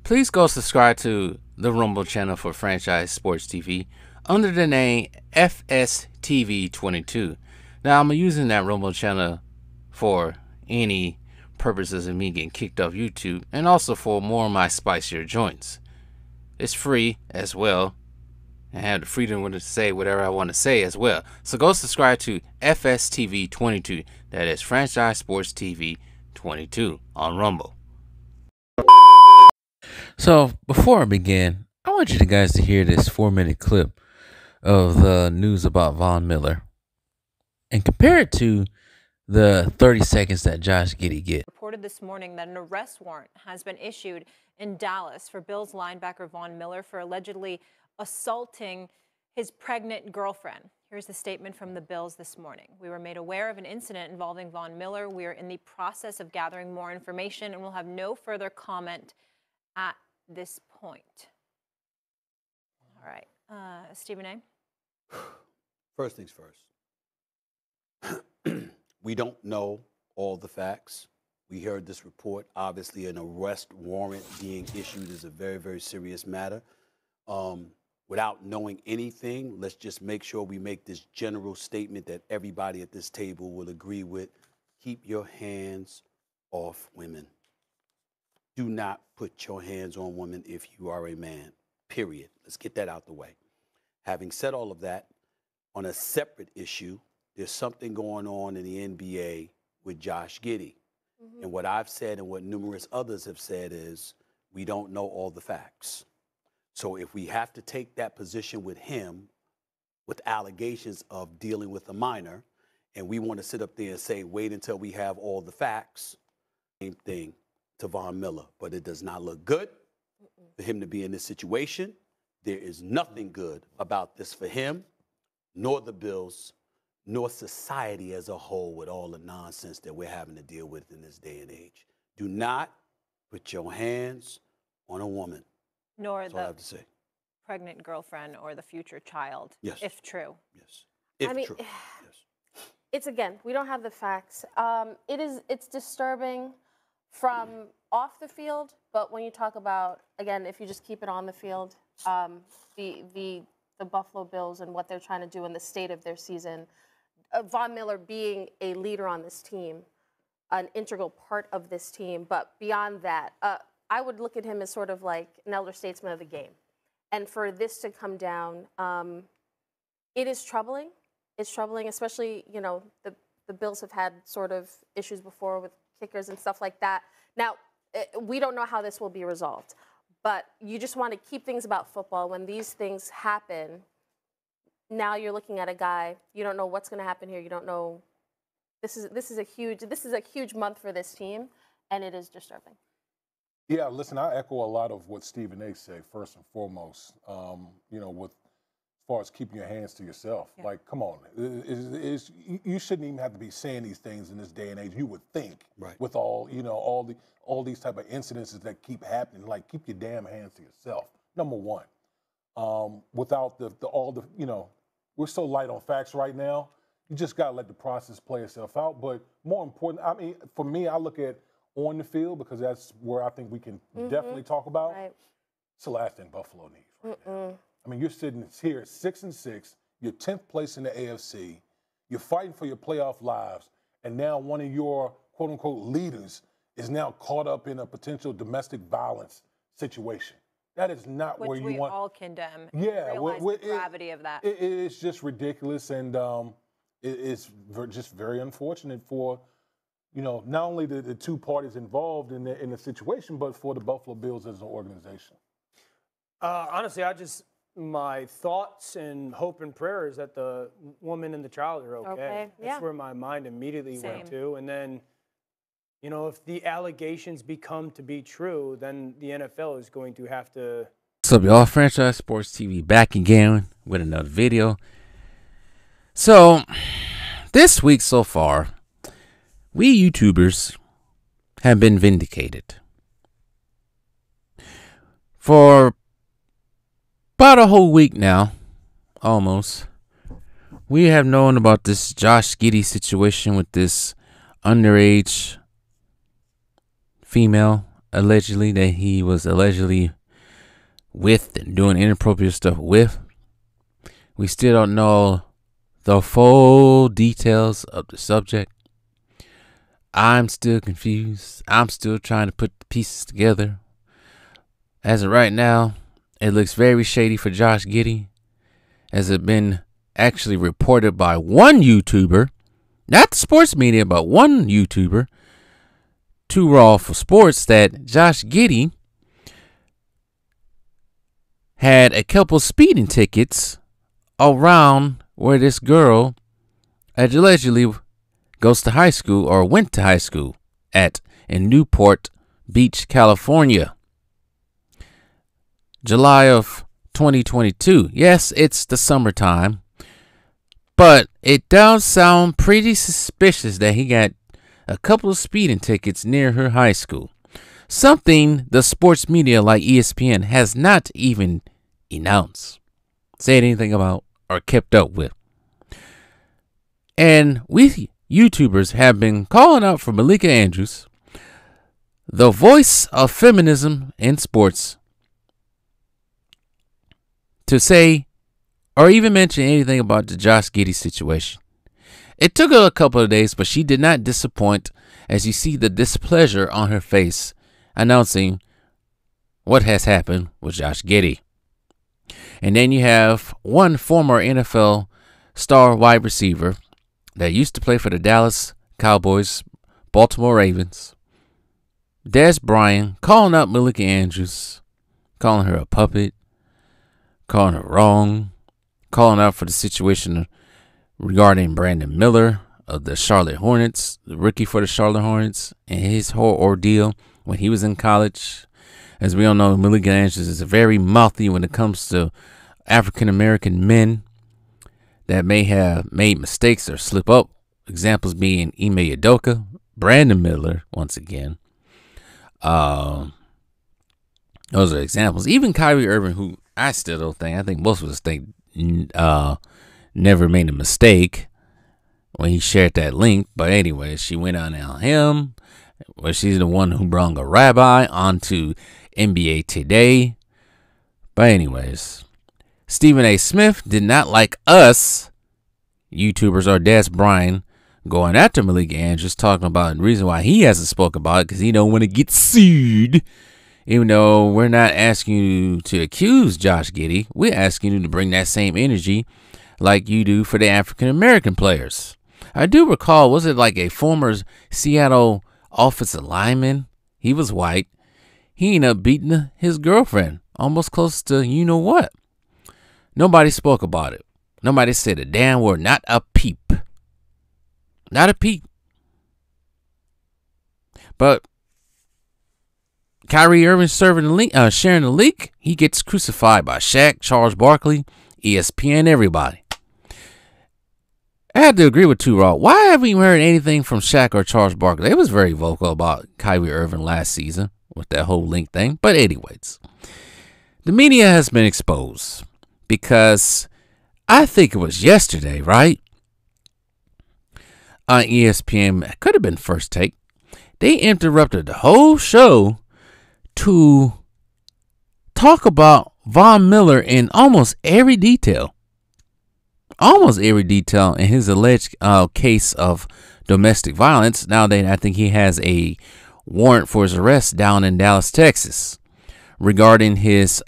Please go subscribe to the Rumble channel for Franchise Sports TV under the name FSTV22. Now, I'm using that Rumble channel for any purposes of me getting kicked off YouTube and also for more of my spicier joints. It's free as well. I have the freedom to say whatever I want to say as well. So go subscribe to FSTV22. That is Franchise Sports TV 22 on Rumble. So before I begin, I want you guys to hear this 4-minute clip of the news about Von Miller and compare it to the 30 seconds that Josh Giddey get. Reported this morning that an arrest warrant has been issued in Dallas for Bills linebacker Von Miller for allegedly assaulting his pregnant girlfriend. Here's the statement from the Bills this morning. We were made aware of an incident involving Von Miller. We are in the process of gathering more information and will have no further comment at this point. All right. Stephen A. First things first. We don't know all the facts. We heard this report. Obviously, an arrest warrant being issued is a very, very serious matter. Without knowing anything, let's just make sure we make this general statement that everybody at this table will agree with. Keep your hands off women. Do not put your hands on women if you are a man, period. Let's get that out the way. Having said all of that, on a separate issue, there's something going on in the NBA with Josh Giddey. And what I've said and what numerous others have said is we don't know all the facts. So if we have to take that position with him, with allegations of dealing with a minor, and we want to sit up there and say, wait until we have all the facts, same thing to Von Miller. But it does not look good for him to be in this situation. There is nothing good about this for him, nor the Bills, nor society as a whole with all the nonsense that we're having to deal with in this day and age. Do not put your hands on a woman. Nor That's all I the have to say. pregnant girlfriend or the future child, Yes. if true. Yes. If I mean, true. Yes. It's, again, we don't have the facts. It's disturbing from off the field, but when you talk about, again, if you just keep it on the field, the Buffalo Bills and what they're trying to do in the state of their season, Von Miller being a leader on this team, an integral part of this team, but beyond that, I would look at him as sort of like an elder statesman of the game. And for this to come down, it is troubling. It's troubling, especially, you know, the Bills have had sort of issues before with kickers and stuff like that. Now, we don't know how this will be resolved, but you just want to keep things about football. When these things happen, now you're looking at a guy, you don't know what's going to happen here. You don't know. This is a huge month for this team, and it is disturbing. Yeah, listen, I echo a lot of what Stephen A. said, first and foremost, you know, with as far as keeping your hands to yourself. Yeah. Like, come on. You shouldn't even have to be saying these things in this day and age. You would think, right, with all, you know, all these type of incidences that keep happening, like, keep your damn hands to yourself, number one. Without all the, you know, we're so light on facts right now. You just got to let the process play itself out. But more important, I mean, for me, I look at on the field, because that's where I think we can definitely talk about. Right. It's the last thing Buffalo needs right now. I mean, you're sitting here 6-6, you're 10th place in the AFC, you're fighting for your playoff lives, and now one of your quote-unquote leaders is now caught up in a potential domestic violence situation. That is not where you want. Which we all condemn. Yeah, realize the gravity of that. It's just ridiculous, and it's just very unfortunate for, you know, not only the two parties involved in the situation, but for the Buffalo Bills as an organization. Honestly, my thoughts and hope and prayer is that the woman and the child are okay. That's where my mind immediately went to. And then, you know, if the allegations become to be true, then the NFL is going to have to. What's up, y'all? Franchise Sports TV back again with another video. So, this week so far, we YouTubers have been vindicated. For about a whole week now, almost, we have known about this Josh Giddey situation with this underage female. allegedly that he was allegedly with and doing inappropriate stuff with. We still don't know the full details of the subject. I'm still confused. I'm still trying to put the pieces together. As of right now, it looks very shady for Josh Giddey. Has it been actually reported by one YouTuber, not the sports media, but one YouTuber, Too Raw for Sports, that Josh Giddey had a couple speeding tickets around where this girl allegedly goes to high school or went to high school at in Newport Beach, California. July of 2022. Yes, it's the summertime, but it does sound pretty suspicious that he got a couple of speeding tickets near her high school. Something the sports media like ESPN has not even announced, said anything about, or kept up with. And we YouTubers have been calling out for Malika Andrews, the voice of feminism in sports, to say or even mention anything about the Josh Giddey situation. It took her a couple of days, but she did not disappoint, as you see the displeasure on her face announcing what has happened with Josh Giddey. And then you have one former NFL star wide receiver that used to play for the Dallas Cowboys, Baltimore Ravens, Des Bryant, calling out Malika Andrews, calling her a puppet, calling her wrong, calling out for the situation regarding Brandon Miller of the Charlotte Hornets, the rookie for the Charlotte Hornets, and his whole ordeal when he was in college. As we all know, Malika Andrews is very mouthy when it comes to African-American men that may have made mistakes or slip up. Examples being Ime Udoka, Brandon Miller, once again. Those are examples. Even Kyrie Irving, who I still don't think, I think most of us think never made a mistake when he shared that link. But anyway, she went on him. Well, she's the one who brought a rabbi onto NBA Today. But anyways, Stephen A. Smith did not like us YouTubers or Des Bryant going after Malika Andrews, talking about the reason why he hasn't spoken about it, because he don't want to get sued. Even though we're not asking you to accuse Josh Giddey, we're asking you to bring that same energy like you do for the African American players. I do recall, was it like a former Seattle offensive lineman? He was white. He ended up beating his girlfriend almost close to you know what. Nobody spoke about it. Nobody said a damn word. Not a peep. Not a peep. But Kyrie Irving sharing the leak. He gets crucified by Shaq, Charles Barkley, ESPN, everybody. I had to agree with Too Raw. Why haven't you heard anything from Shaq or Charles Barkley? They was very vocal about Kyrie Irving last season with that whole link thing. But anyways, the media has been exposed because I think it was yesterday, right? On ESPN, it could have been First Take. They interrupted the whole show to talk about Von Miller in almost every detail. Almost every detail in his alleged case of domestic violence. Now that I think he has a warrant for his arrest down in Dallas, Texas, regarding his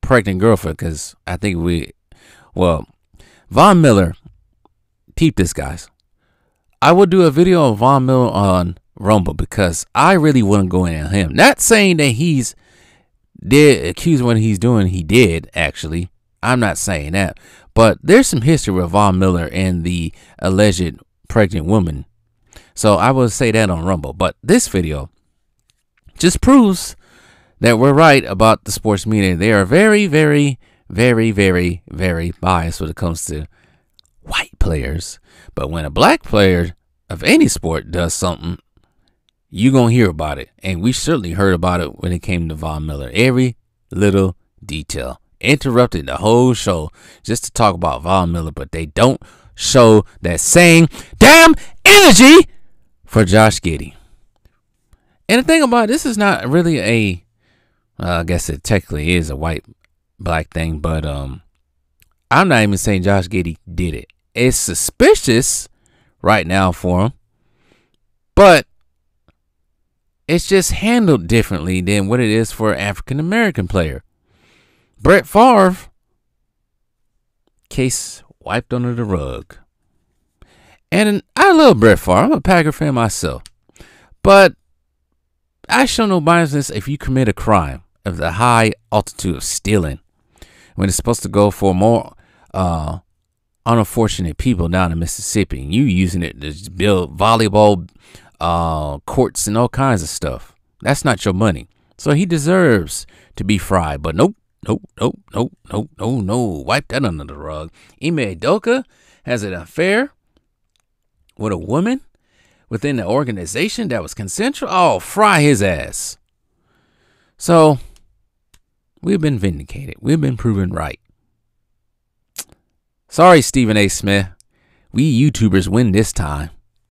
pregnant girlfriend. Because I think Von Miller, peep this, guys. I will do a video of Von Miller on Rumble because I really wouldn't go in on him. Not saying that he's did accuse what he's doing. He did, actually. I'm not saying that. But there's some history with Von Miller and the alleged pregnant woman. So I will say that on Rumble. But this video just proves that we're right about the sports media. They are very, very, very, very, very biased when it comes to white players. But when a black player of any sport does something, you're going to hear about it. And we certainly heard about it when it came to Von Miller. Every little detail. Interrupted the whole show just to talk about Von Miller, but they don't show that same damn energy for Josh Giddey. And the thing about it, this is not really a, I guess it technically is a white black thing, but I'm not even saying Josh Giddey did it. It's suspicious right now for him, but it's just handled differently than what it is for an African American player. Brett Favre, case wiped under the rug. And I love Brett Favre. I'm a Packer fan myself. But I show no biasness if you commit a crime of the high altitude of stealing, when it's supposed to go for more unfortunate people down in Mississippi, and you using it to build volleyball courts and all kinds of stuff. That's not your money. So he deserves to be fried. But nope. Wipe that under the rug. Ime Udoka has an affair with a woman within the organization that was consensual. Oh, fry his ass. So we've been vindicated. We've been proven right. Sorry, Stephen A. Smith. We YouTubers win this time.